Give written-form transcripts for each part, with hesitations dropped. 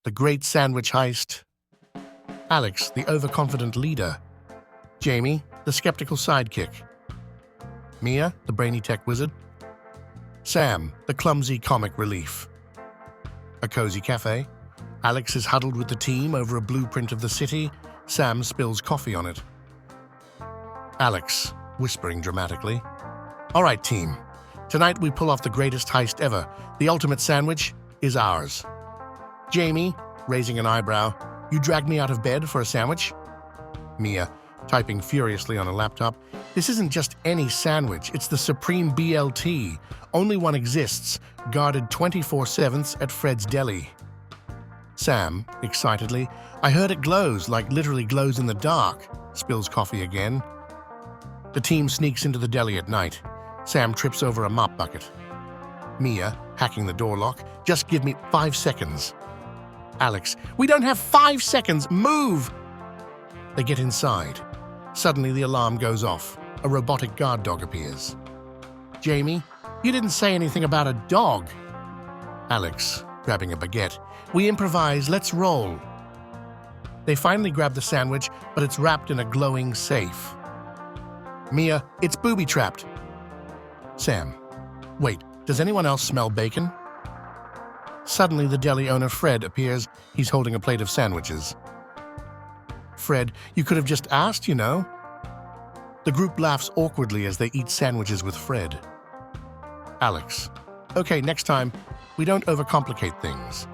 the great sandwich heist. Alex, the overconfident leader. Jamie, the skeptical sidekick. Mia, the brainy tech wizard. Sam, the clumsy comic relief. A cozy cafe. Alex is huddled with the team over a blueprint of the city. Sam spills coffee on it. Alex, whispering dramatically. All right, team. Tonight we pull off the greatest heist ever. The ultimate sandwich is ours. Jamie, raising an eyebrow. You dragged me out of bed for a sandwich? Mia, typing furiously on a laptop. This isn't just any sandwich. It's the supreme BLT. Only one exists, guarded 24/7 at Fred's Deli. Sam, excitedly. I heard it glows, like literally glows in the dark. Spills coffee again. The team sneaks into the deli at night. Sam trips over a mop bucket. Mia, hacking the door lock. Just give me 5 seconds. Alex, we don't have 5 seconds. Move! They get inside. Suddenly the alarm goes off. A robotic guard dog appears. Jamie, you didn't say anything about a dog. Alex, grabbing a baguette. We improvise, let's roll. They finally grab the sandwich, but it's wrapped in a glowing safe. Mia, it's booby-trapped. Sam, wait, does anyone else smell bacon? Suddenly the deli owner Fred appears. He's holding a plate of sandwiches. Fred, you could have just asked, you know. The group laughs awkwardly as they eat sandwiches with Fred. Alex, okay, next time, we don't overcomplicate things.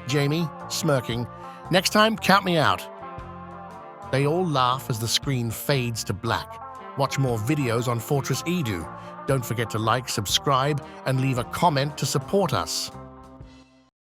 Jamie, smirking, next time, count me out. They all laugh as the screen fades to black. Watch more videos on Fortress Edu. Don't forget to like, subscribe, and leave a comment to support us.